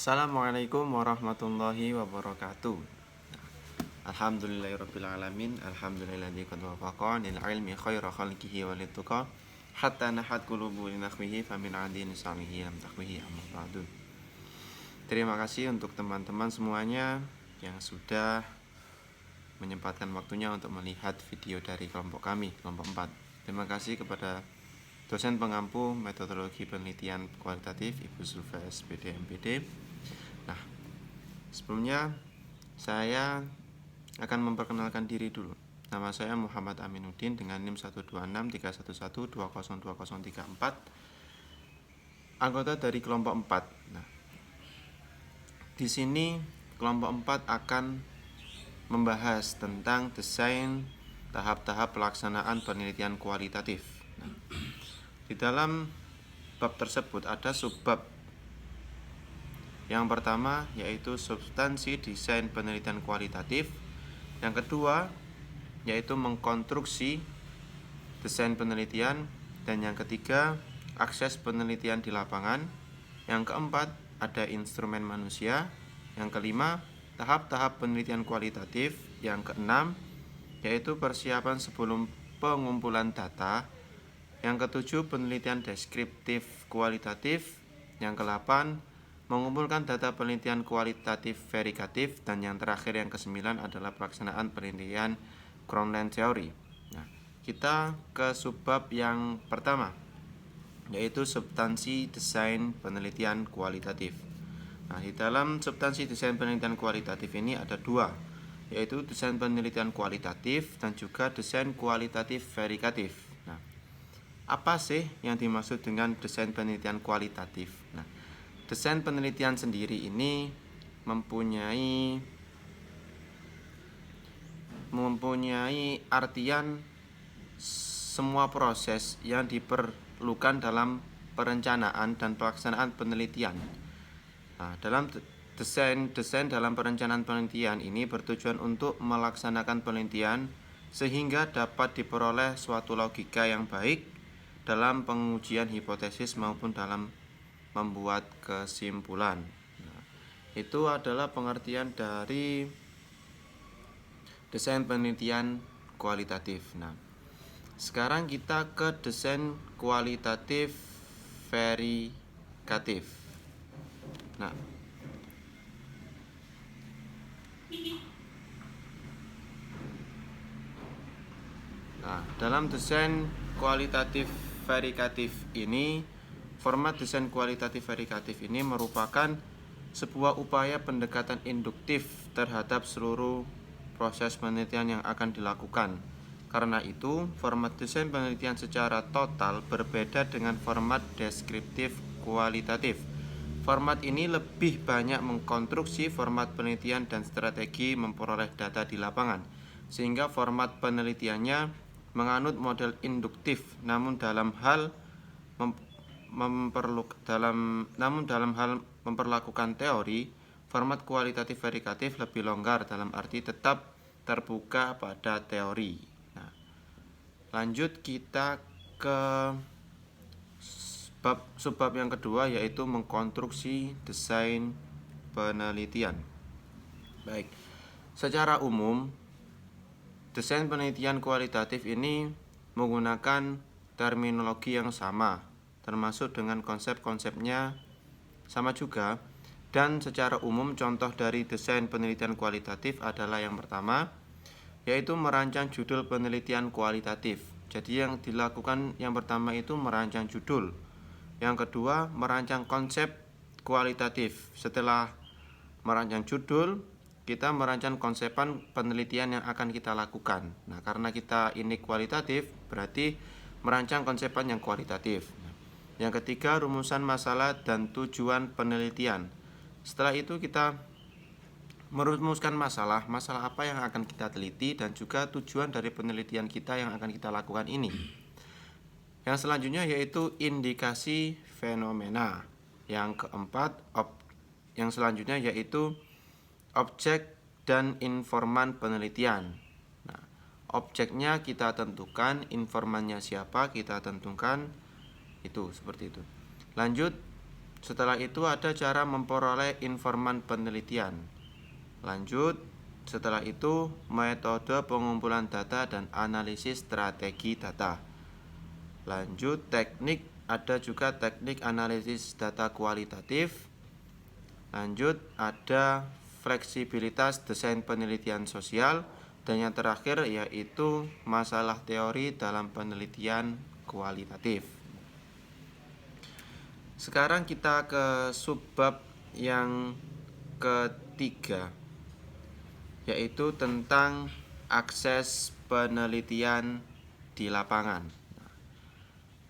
Assalamualaikum warahmatullahi wabarakatuh. Alhamdulillahirabbil alamin. Alhamdulilladzi qad wafaqa lil ilmi khaira khalqihi wa lituqa hatta nahat qulubu li nakhwihi famin adin samihi lam takhwihi amma ba'du. Terima kasih untuk teman-teman semuanya yang sudah menyempatkan waktunya untuk melihat video dari kelompok kami, kelompok 4. Terima kasih kepada dosen pengampu metodologi penelitian kualitatif Ibu Zulfa SPD MPD. Nah, sebelumnya saya akan memperkenalkan diri dulu. Nama saya Muhammad Aminuddin dengan NIM 1263112020034, anggota dari kelompok 4. Nah, di sini kelompok 4 akan membahas tentang desain tahap-tahap pelaksanaan penelitian kualitatif. Nah, di dalam bab tersebut ada subbab. Yang pertama yaitu substansi desain penelitian kualitatif. Yang kedua yaitu mengkonstruksi desain penelitian. Dan yang ketiga akses penelitian di lapangan. Yang keempat ada instrumen manusia. Yang kelima tahap-tahap penelitian kualitatif. Yang keenam yaitu persiapan sebelum pengumpulan data. Yang ketujuh penelitian deskriptif kualitatif. Yang kedelapan mengumpulkan data penelitian kualitatif verikatif. Dan yang terakhir yang kesembilan adalah pelaksanaan penelitian groundline theory. Nah, kita ke subbab yang pertama yaitu substansi desain penelitian kualitatif. Nah, di dalam substansi desain penelitian kualitatif ini ada dua, yaitu desain penelitian kualitatif dan juga desain kualitatif verikatif. Nah, apa sih yang dimaksud dengan desain penelitian kualitatif? Nah, desain penelitian sendiri ini mempunyai artian semua proses yang diperlukan dalam perencanaan dan pelaksanaan penelitian. Nah, dalam desain dalam perencanaan penelitian ini bertujuan untuk melaksanakan penelitian sehingga dapat diperoleh suatu logika yang baik dalam pengujian hipotesis maupun dalam membuat kesimpulan. Nah, itu adalah pengertian dari desain penelitian kualitatif. Nah, sekarang kita ke desain kualitatif verikatif. Nah, dalam desain kualitatif verikatif ini, format desain kualitatif verikatif ini merupakan sebuah upaya pendekatan induktif terhadap seluruh proses penelitian yang akan dilakukan. Karena itu, format desain penelitian secara total berbeda dengan format deskriptif kualitatif. Format ini lebih banyak mengkonstruksi format penelitian dan strategi memperoleh data di lapangan, sehingga format penelitiannya menganut model induktif, namun dalam hal memperlakukan teori, format kualitatif verikatif lebih longgar dalam arti tetap terbuka pada teori. Nah, lanjut kita ke subbab yang kedua yaitu mengkonstruksi desain penelitian. Baik, secara umum desain penelitian kualitatif ini menggunakan terminologi yang sama, termasuk dengan konsep-konsepnya sama juga. Dan secara umum contoh dari desain penelitian kualitatif adalah yang pertama, yaitu merancang judul penelitian kualitatif. Jadi yang dilakukan yang pertama itu merancang judul. Yang kedua, merancang konsep kualitatif. Setelah merancang judul, kita merancang konsepan penelitian yang akan kita lakukan. Nah, karena kita ini kualitatif, berarti merancang konsepan yang kualitatif. Yang ketiga, rumusan masalah dan tujuan penelitian. Setelah itu kita merumuskan masalah apa yang akan kita teliti dan juga tujuan dari penelitian kita yang akan kita lakukan ini. Yang selanjutnya yaitu indikasi fenomena. Yang keempat, yang selanjutnya yaitu objek dan informan penelitian. Nah, objeknya kita tentukan, informannya siapa kita tentukan, itu seperti itu. Lanjut, Setelah itu ada cara memperoleh informan penelitian. Lanjut, setelah itu metode pengumpulan data dan analisis strategi data. Lanjut, teknik, ada juga teknik analisis data kualitatif. Lanjut, ada fleksibilitas desain penelitian sosial. Dan yang terakhir yaitu masalah teori dalam penelitian kualitatif. Sekarang kita ke subbab yang ketiga, yaitu tentang akses penelitian di lapangan.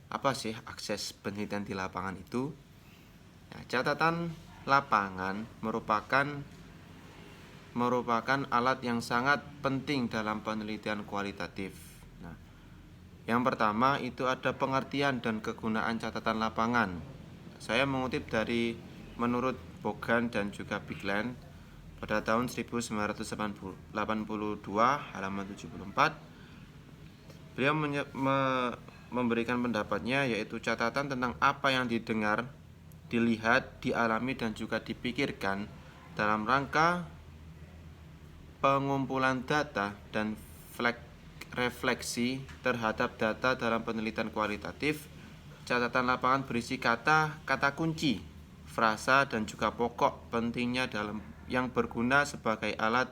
Apa sih akses penelitian di lapangan itu? Ya, catatan lapangan merupakan alat yang sangat penting dalam penelitian kualitatif. Nah, yang pertama itu ada pengertian dan kegunaan catatan lapangan. Saya mengutip dari menurut Bogan dan juga Bigland pada tahun 1982 halaman 74. Beliau memberikan pendapatnya, yaitu catatan tentang apa yang didengar, dilihat, dialami dan juga dipikirkan dalam rangka pengumpulan data dan refleksi terhadap data dalam penelitian kualitatif. Catatan lapangan berisi kata kunci, frasa dan juga pokok pentingnya dalam yang berguna sebagai alat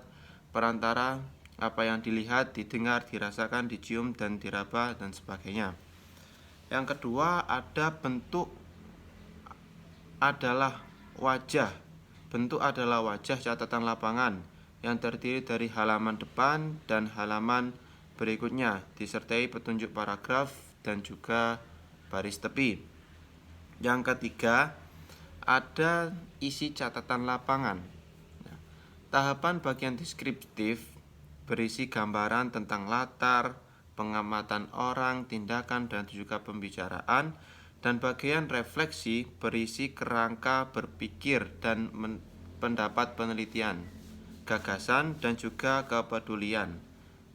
perantara apa yang dilihat, didengar, dirasakan, dicium dan diraba dan sebagainya. Yang kedua, ada bentuk adalah wajah. Bentuk adalah wajah catatan lapangan yang terdiri dari halaman depan dan halaman berikutnya, disertai petunjuk paragraf dan juga baris tepi. Yang ketiga, ada isi catatan lapangan. Nah, tahapan bagian deskriptif berisi gambaran tentang latar, pengamatan orang, tindakan dan juga pembicaraan, dan bagian refleksi berisi kerangka berpikir dan pendapat penelitian, gagasan dan juga kepedulian.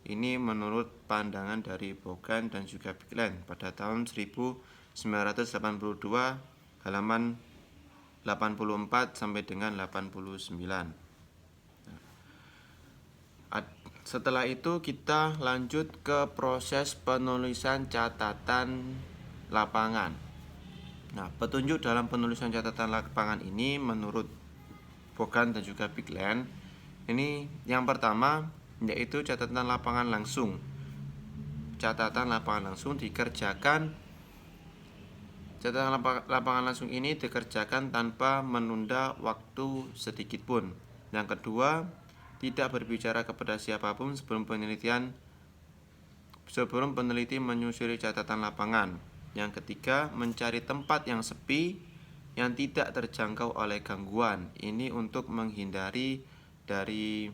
Ini menurut pandangan dari Bogan dan juga Bigland pada tahun 1982 halaman 84 sampai dengan 89. Setelah itu kita lanjut ke proses penulisan catatan lapangan. Nah, petunjuk dalam penulisan catatan lapangan ini menurut Bogan dan juga Bigland, ini yang pertama yaitu catatan lapangan langsung. Catatan lapangan langsung dikerjakan. Catatan lapangan langsung ini dikerjakan tanpa menunda waktu sedikit pun. Yang kedua, tidak berbicara kepada siapapun sebelum peneliti menyusuri catatan lapangan. Yang ketiga, mencari tempat yang sepi yang tidak terjangkau oleh gangguan. Ini untuk menghindari dari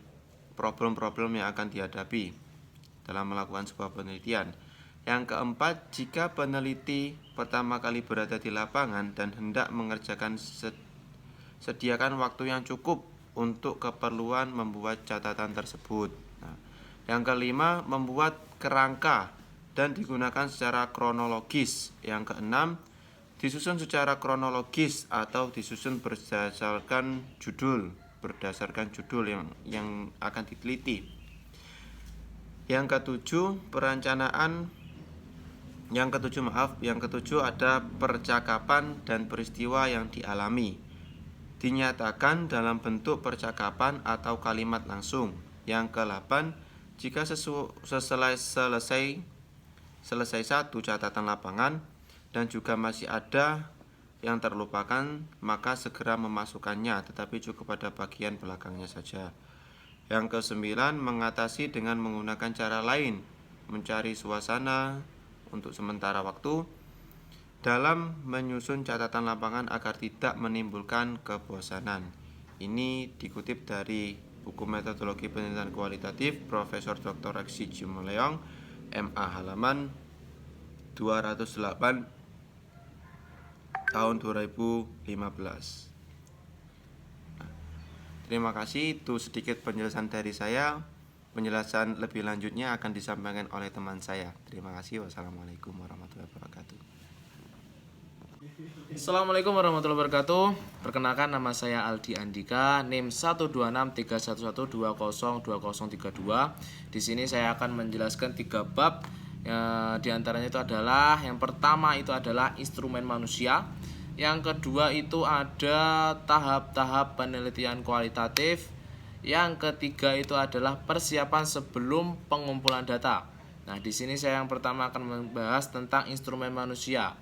problem-problem yang akan dihadapi dalam melakukan sebuah penelitian. Yang keempat, jika peneliti pertama kali berada di lapangan dan hendak mengerjakan, sediakan waktu yang cukup untuk keperluan membuat catatan tersebut. Nah, yang kelima, membuat kerangka dan digunakan secara kronologis. Yang keenam, disusun secara kronologis atau disusun berdasarkan judul yang akan diteliti. Yang ketujuh ada percakapan dan peristiwa yang dialami, dinyatakan dalam bentuk percakapan atau kalimat langsung. Yang ke-8, jika selesai satu catatan lapangan dan juga masih ada yang terlupakan, maka segera memasukkannya, tetapi cukup pada bagian belakangnya saja. Yang ke-9, mengatasi dengan menggunakan cara lain, mencari suasana untuk sementara waktu dalam menyusun catatan lapangan agar tidak menimbulkan kebosanan. Ini dikutip dari buku Metodologi Penelitian Kualitatif Profesor Dr. Reksi Jumaleong, MA halaman 208 tahun 2015. Terima kasih, itu sedikit penjelasan dari saya. Penjelasan lebih lanjutnya akan disampaikan oleh teman saya. Terima kasih. Wassalamualaikum warahmatullahi wabarakatuh. Assalamualaikum warahmatullahi wabarakatuh. Perkenalkan, nama saya Aldi Andika, NIM 1263112020032. Di sini saya akan menjelaskan 3 bab. Di antaranya itu adalah yang pertama itu adalah instrumen manusia. Yang kedua itu ada tahap-tahap penelitian kualitatif. Yang ketiga itu adalah persiapan sebelum pengumpulan data. Nah, di sini saya yang pertama akan membahas tentang instrumen manusia.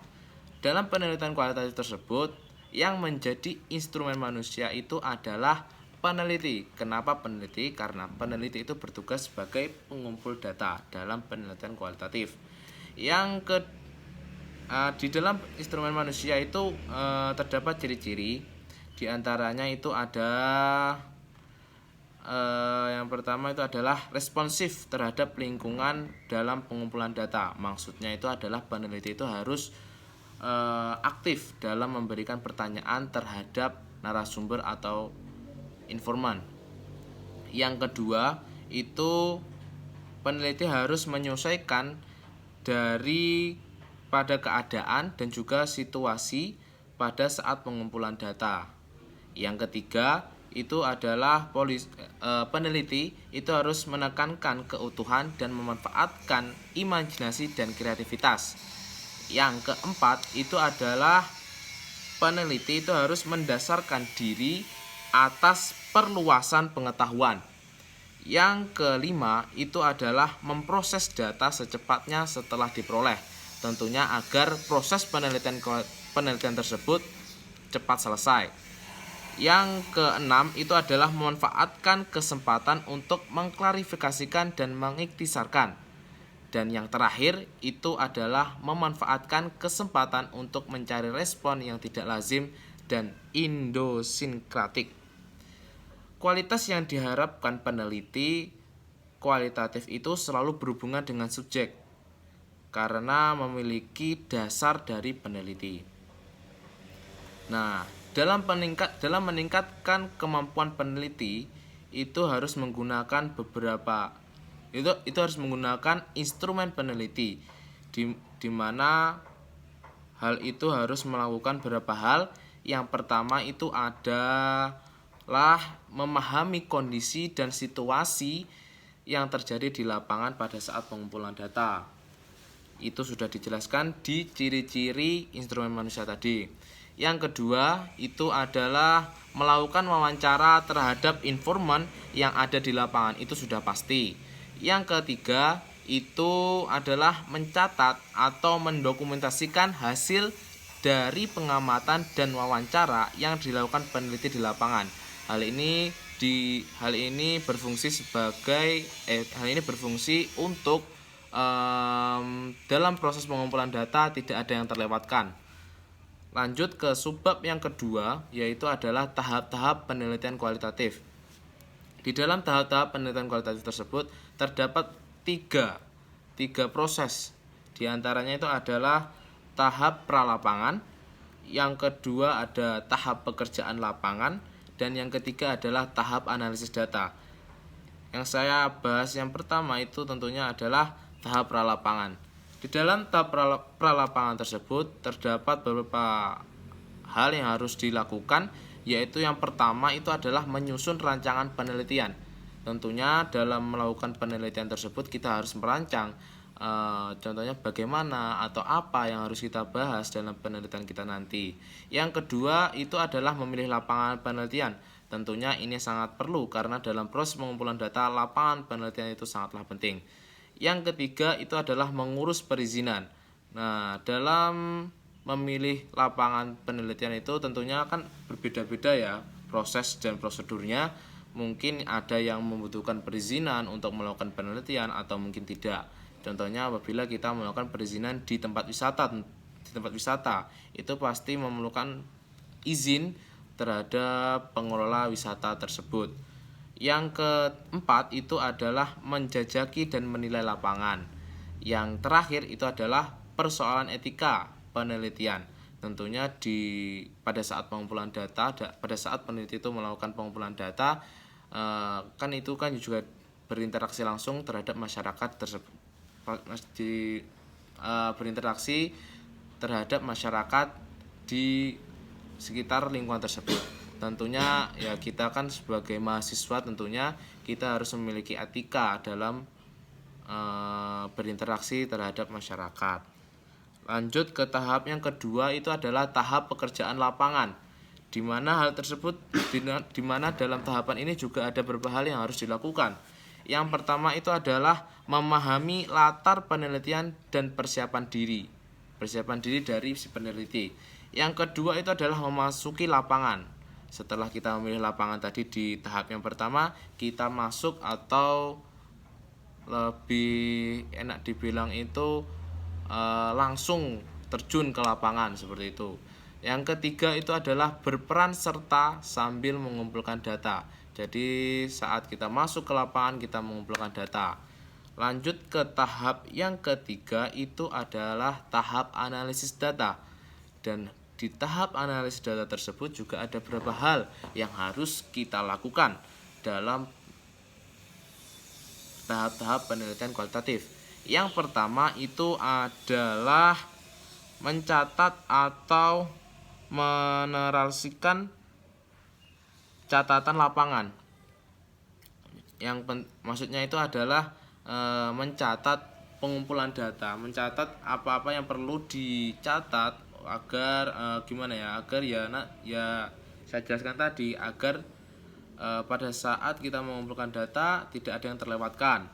Dalam penelitian kualitatif tersebut, yang menjadi instrumen manusia itu adalah peneliti. Kenapa peneliti? Karena peneliti itu bertugas sebagai pengumpul data dalam penelitian kualitatif. Di dalam instrumen manusia itu terdapat ciri-ciri. Di antaranya itu ada yang pertama itu adalah responsif terhadap lingkungan dalam pengumpulan data. Maksudnya itu adalah peneliti itu harus aktif dalam memberikan pertanyaan terhadap narasumber atau informan. Yang kedua itu peneliti harus menyesuaikan dari pada keadaan dan juga situasi pada saat pengumpulan data. Yang ketiga itu adalah peneliti itu harus menekankan keutuhan dan memanfaatkan imajinasi dan kreativitas. Yang keempat itu adalah peneliti itu harus mendasarkan diri atas perluasan pengetahuan. Yang kelima itu adalah memproses data secepatnya setelah diperoleh, tentunya agar proses penelitian tersebut cepat selesai. Yang keenam itu adalah memanfaatkan kesempatan untuk mengklarifikasikan dan mengiktisarkan. Dan yang terakhir itu adalah memanfaatkan kesempatan untuk mencari respon yang tidak lazim dan idiosinkratik. Kualitas yang diharapkan peneliti kualitatif itu selalu berhubungan dengan subjek karena memiliki dasar dari peneliti. Nah, dalam meningkatkan kemampuan peneliti itu harus menggunakan itu harus menggunakan instrumen peneliti di mana hal itu harus melakukan beberapa hal. Yang pertama itu adalah memahami kondisi dan situasi yang terjadi di lapangan pada saat pengumpulan data. Itu sudah dijelaskan di ciri-ciri instrumen manusia tadi. Yang kedua itu adalah melakukan wawancara terhadap informan yang ada di lapangan. Itu sudah pasti. Yang ketiga itu adalah mencatat atau mendokumentasikan hasil dari pengamatan dan wawancara yang dilakukan peneliti di lapangan. Hal ini berfungsi untuk dalam proses pengumpulan data tidak ada yang terlewatkan. Lanjut ke subbab yang kedua, yaitu adalah tahap-tahap penelitian kualitatif. Di dalam tahap-tahap penelitian kualitatif tersebut terdapat tiga proses. Di antaranya itu adalah tahap pralapangan, yang kedua ada tahap pekerjaan lapangan, dan yang ketiga adalah tahap analisis data. Yang saya bahas yang pertama itu tentunya adalah tahap pralapangan. Di dalam tahap pralapangan tersebut terdapat beberapa hal yang harus dilakukan, yaitu yang pertama itu adalah menyusun rancangan penelitian. Tentunya dalam melakukan penelitian tersebut kita harus merancang contohnya bagaimana atau apa yang harus kita bahas dalam penelitian kita nanti. Yang kedua itu adalah memilih lapangan penelitian. Tentunya ini sangat perlu karena dalam proses pengumpulan data lapangan penelitian itu sangatlah penting. Yang ketiga itu adalah mengurus perizinan. Nah, dalam memilih lapangan penelitian itu tentunya kan berbeda-beda ya proses dan prosedurnya. Mungkin ada yang membutuhkan perizinan untuk melakukan penelitian atau mungkin tidak. Contohnya apabila kita melakukan perizinan di tempat wisata itu pasti memerlukan izin terhadap pengelola wisata tersebut. Yang keempat itu adalah menjajaki dan menilai lapangan. Yang terakhir itu adalah persoalan etika penelitian. Tentunya pada saat pengumpulan data, pada saat peneliti itu melakukan pengumpulan data, kan itu kan juga berinteraksi langsung terhadap masyarakat tersebut, berinteraksi terhadap masyarakat di sekitar lingkungan tersebut. Tentunya ya kita kan sebagai mahasiswa tentunya kita harus memiliki etika dalam berinteraksi terhadap masyarakat. Lanjut ke tahap yang kedua, itu adalah tahap pekerjaan lapangan, di mana hal tersebut di mana dalam tahapan ini juga ada beberapa hal yang harus dilakukan. Yang pertama itu adalah memahami latar penelitian dan persiapan diri dari si peneliti. Yang kedua itu adalah memasuki lapangan. Setelah kita memilih lapangan tadi di tahap yang pertama, kita masuk atau lebih enak dibilang itu langsung terjun ke lapangan seperti itu. Yang ketiga itu adalah berperan serta sambil mengumpulkan data. Jadi saat kita masuk ke lapangan kita mengumpulkan data. Lanjut ke tahap yang ketiga itu adalah tahap analisis data. Dan di tahap analisis data tersebut juga ada beberapa hal yang harus kita lakukan dalam tahap-tahap penelitian kualitatif. Yang pertama itu adalah mencatat atau menarasikan catatan lapangan. Maksudnya itu adalah mencatat pengumpulan data, mencatat apa-apa yang perlu dicatat agar saya jelaskan tadi agar pada saat kita mengumpulkan data tidak ada yang terlewatkan.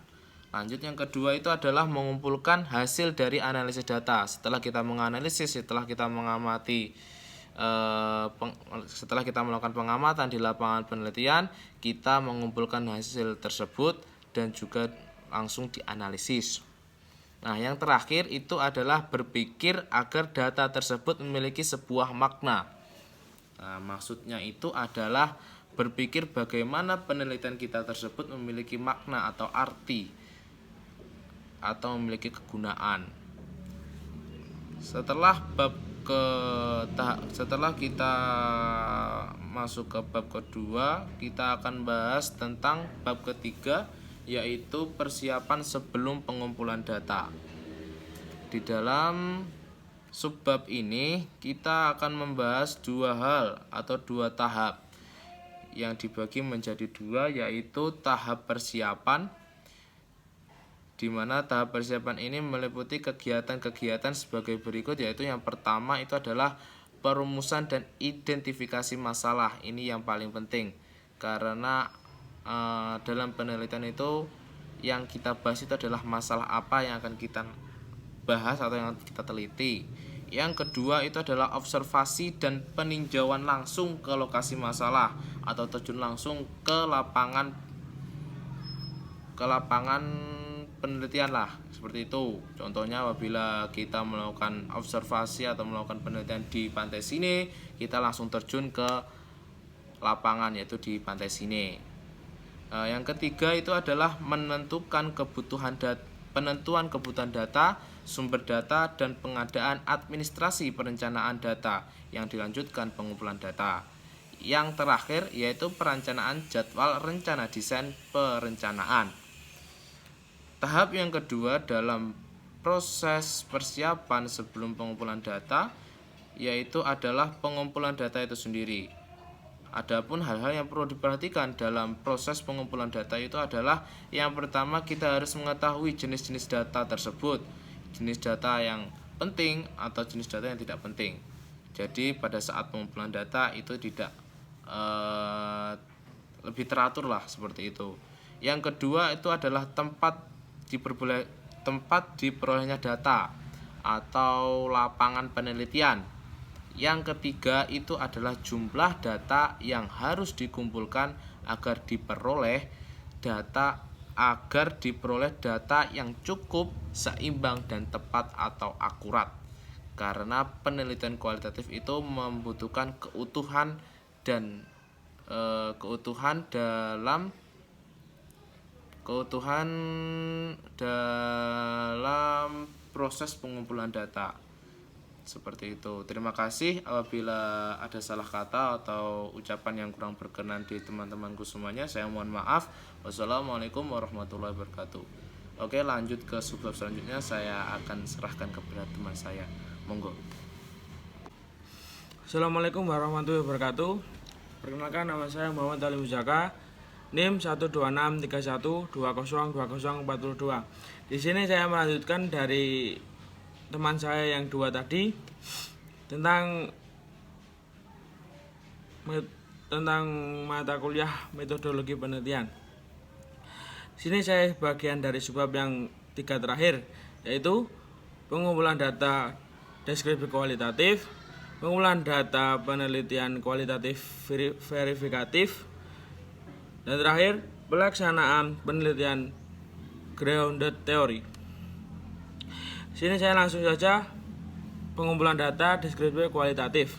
Lanjut yang kedua itu adalah mengumpulkan hasil dari analisis data. Setelah kita menganalisis, setelah kita mengamati, setelah kita melakukan pengamatan di lapangan penelitian, kita mengumpulkan hasil tersebut dan juga langsung dianalisis. Nah, yang terakhir itu adalah berpikir agar data tersebut memiliki sebuah makna. Nah, maksudnya itu adalah berpikir bagaimana penelitian kita tersebut memiliki makna atau arti atau memiliki kegunaan. Setelah kita masuk ke bab kedua, kita akan bahas tentang bab ketiga, yaitu persiapan sebelum pengumpulan data. Di dalam subbab ini kita akan membahas dua hal atau dua tahap yang dibagi menjadi dua, yaitu tahap persiapan, di mana tahap persiapan ini meliputi kegiatan-kegiatan sebagai berikut, yaitu yang pertama itu adalah perumusan dan identifikasi masalah. Ini yang paling penting karena dalam penelitian itu yang kita bahas itu adalah masalah apa yang akan kita bahas atau yang kita teliti. Yang kedua itu adalah observasi dan peninjauan langsung ke lokasi masalah atau terjun langsung ke lapangan penelitian lah, seperti itu. Contohnya apabila kita melakukan observasi atau melakukan penelitian di pantai sini, kita langsung terjun ke lapangan yaitu di pantai sini. Yang ketiga itu adalah penentuan kebutuhan data, sumber data, dan pengadaan administrasi perencanaan data yang dilanjutkan pengumpulan data. Yang terakhir yaitu perencanaan jadwal rencana desain perencanaan. Tahap yang kedua dalam proses persiapan sebelum pengumpulan data yaitu adalah pengumpulan data itu sendiri. Adapun hal-hal yang perlu diperhatikan dalam proses pengumpulan data itu adalah yang pertama kita harus mengetahui jenis-jenis data tersebut, jenis data yang penting atau jenis data yang tidak penting. Jadi pada saat pengumpulan data itu tidak lebih teratur lah seperti itu. Yang kedua itu adalah tempat diperolehnya data atau lapangan penelitian. Yang ketiga itu adalah jumlah data yang harus dikumpulkan agar diperoleh data yang cukup, seimbang, dan tepat atau akurat. Karena penelitian kualitatif itu membutuhkan keutuhan dalam proses pengumpulan data. Seperti itu. Terima kasih apabila ada salah kata atau ucapan yang kurang berkenan di teman-temanku semuanya. Saya mohon maaf. Wassalamualaikum warahmatullahi wabarakatuh. Oke, lanjut ke subbab selanjutnya. Saya akan serahkan kepada teman saya. Monggo. Assalamualaikum warahmatullahi wabarakatuh. Perkenalkan, nama saya Muhammad Ali Muzaka, NIM 12631202042. Di sini saya melanjutkan dari teman saya yang dua tadi tentang mata kuliah metodologi penelitian. Sini saya bagian dari subbab yang 3 terakhir, yaitu pengumpulan data deskripsi kualitatif, pengumpulan data penelitian kualitatif verifikatif, dan terakhir pelaksanaan penelitian grounded theory. Sini saya langsung saja pengumpulan data deskripsi kualitatif.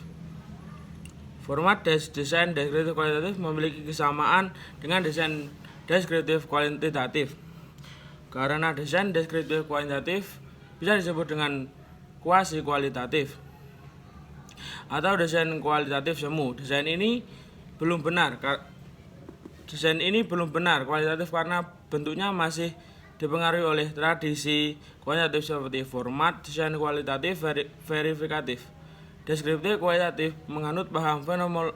Format desain deskriptif kualitatif memiliki kesamaan dengan desain deskriptif kuantitatif. Karena desain deskriptif kuantitatif bisa disebut dengan kuasi kualitatif atau desain kualitatif semu. Desain ini belum benar kualitatif karena bentuknya masih dipengaruhi oleh tradisi kuantitatif seperti format desain kualitatif verifikatif. Deskriptif kualitatif menganut paham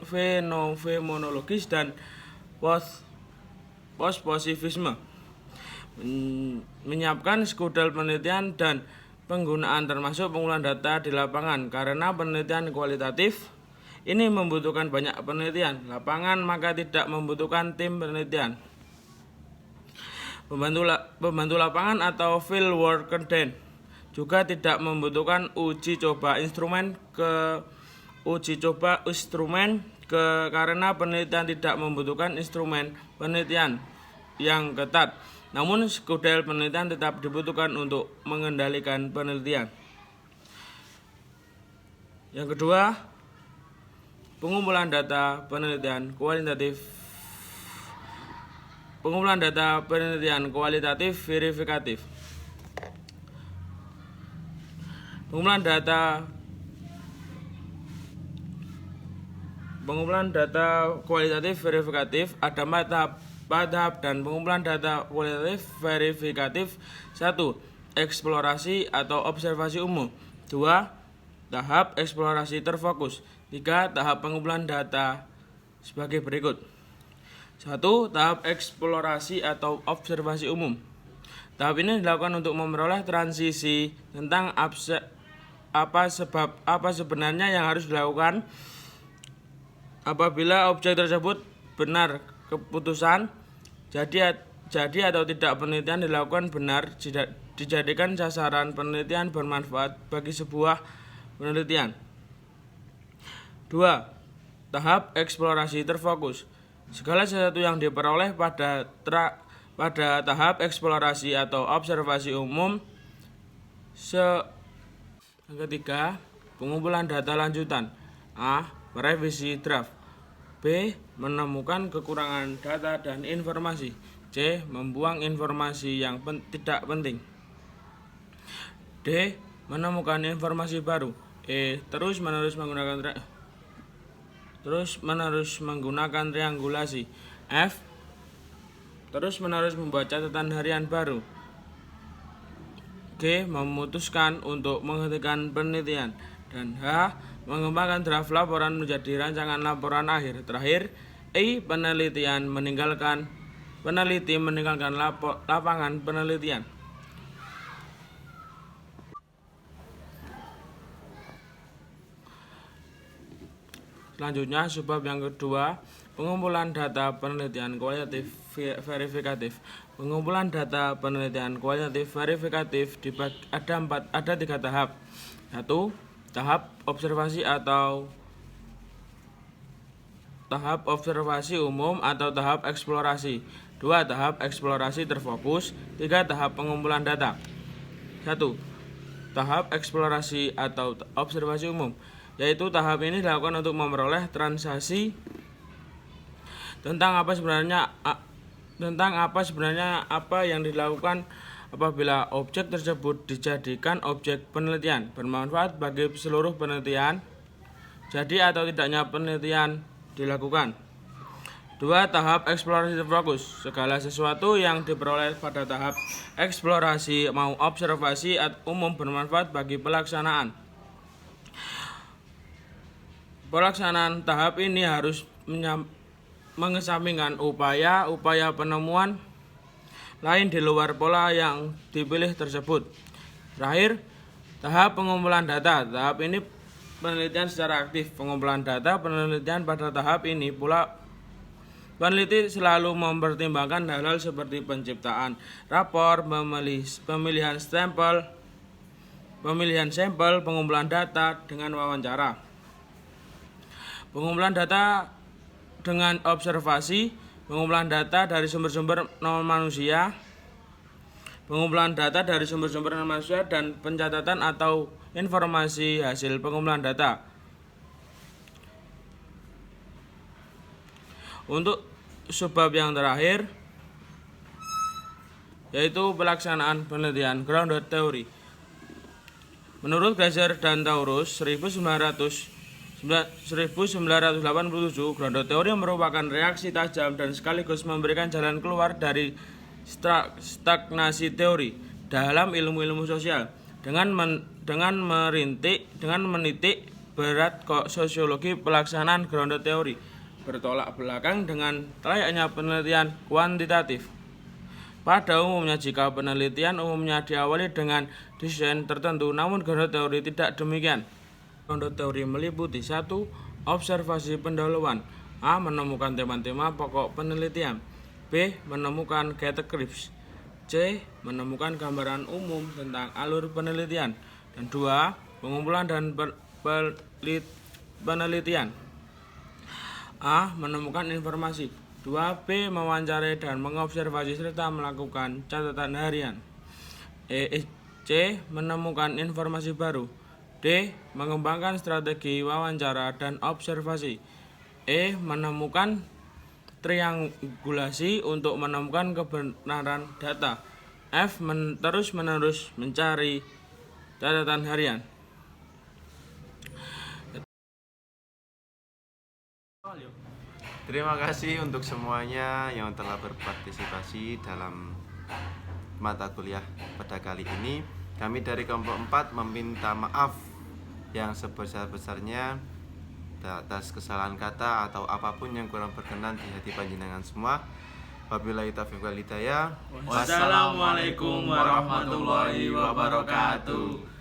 fenomenologis dan pospositivisme, menyiapkan skudel penelitian dan penggunaan termasuk pengumpulan data di lapangan. Karena penelitian kualitatif ini membutuhkan banyak penelitian lapangan, maka tidak membutuhkan tim penelitian. Pembantu lapangan atau field worker juga tidak membutuhkan uji coba instrumen karena penelitian tidak membutuhkan instrumen penelitian yang ketat. Namun skudel penelitian tetap dibutuhkan untuk mengendalikan penelitian. Yang kedua, pengumpulan data penelitian kualitatif verifikatif. Pengumpulan data kualitatif verifikatif ada 4 tahap dan pengumpulan data kualitatif verifikatif. 1. Eksplorasi atau observasi umum. 2. Tahap eksplorasi terfokus. 3. Tahap pengumpulan data sebagai berikut. 1. Tahap eksplorasi atau observasi umum. Tahap ini dilakukan untuk memperoleh transisi tentang apa sebenarnya yang harus dilakukan apabila objek tersebut benar. Keputusan jadi atau tidak penelitian dilakukan benar dijadikan sasaran penelitian bermanfaat bagi sebuah penelitian. 2. Tahap eksplorasi terfokus. Segala sesuatu yang diperoleh pada tahap eksplorasi atau observasi umum. Yang ketiga, pengumpulan data lanjutan. A. Merevisi draft. B. Menemukan kekurangan data dan informasi. C. Membuang informasi yang tidak penting. D. Menemukan informasi baru. E. Terus menerus menggunakan triangulasi. F. Terus menerus membuat catatan harian baru. G. Memutuskan untuk menghentikan penelitian. Dan H. Mengembangkan draft laporan menjadi rancangan laporan akhir. Terakhir, I. Peneliti meninggalkan lapangan penelitian. Selanjutnya, subbab yang kedua, pengumpulan data penelitian kualitatif verifikatif. Pengumpulan data penelitian kualitatif verifikatif ada 3 tahap. 1. Tahap observasi atau tahap observasi umum atau tahap eksplorasi. 2. Tahap eksplorasi terfokus. 3. Tahap pengumpulan data. 1. Tahap eksplorasi atau observasi umum, yaitu tahap ini dilakukan untuk memperoleh transaksi tentang apa sebenarnya yang dilakukan apabila objek tersebut dijadikan objek penelitian bermanfaat bagi seluruh penelitian, jadi atau tidaknya penelitian dilakukan. 2. Tahap eksplorasi terfokus. Segala sesuatu yang diperoleh pada tahap eksplorasi mau observasi umum bermanfaat bagi pelaksanaan Pelaksanaan tahap ini harus mengesampingkan upaya penemuan lain di luar pola yang dipilih tersebut. Terakhir, tahap pengumpulan data. Tahap ini penelitian secara aktif. Pengumpulan data penelitian pada tahap ini pula peneliti selalu mempertimbangkan hal-hal seperti penciptaan rapor, pemilihan sampel, pengumpulan data dengan wawancara. Pengumpulan data dengan observasi, pengumpulan data dari sumber-sumber non manusia, pengumpulan data dari sumber-sumber non manusia, dan pencatatan atau informasi hasil pengumpulan data. Untuk subbab yang terakhir, yaitu pelaksanaan penelitian grounded theory. Menurut Glaser dan Taurus 1987, grounded theory merupakan reaksi tajam dan sekaligus memberikan jalan keluar dari stagnasi teori dalam ilmu-ilmu sosial dengan menitik berat sosiologi pelaksanaan grounded theory bertolak belakang dengan layaknya penelitian kuantitatif. Pada umumnya, jika penelitian umumnya diawali dengan desain tertentu, namun grounded theory tidak demikian. Grounded theory meliputi 1. Observasi pendahuluan. A. Menemukan tema-tema pokok penelitian. B. Menemukan categories. C. Menemukan gambaran umum tentang alur penelitian. Dan 2. Pengumpulan dan penelitian. A. Menemukan informasi. 2. Mewawancarai dan mengobservasi serta melakukan catatan harian. C. Menemukan informasi baru. D. Mengembangkan strategi wawancara dan observasi. E. Menemukan triangulasi untuk menemukan kebenaran data. F. Terus-menerus mencari catatan harian. Terima kasih untuk semuanya yang telah berpartisipasi dalam mata kuliah pada kali ini. Kami dari kelompok 4 meminta maaf yang sebesar-besarnya atas kesalahan kata atau apapun yang kurang berkenan di hati panjenengan semua. Wabillahi taufiq wal hidayah. Wassalamualaikum warahmatullahi wabarakatuh.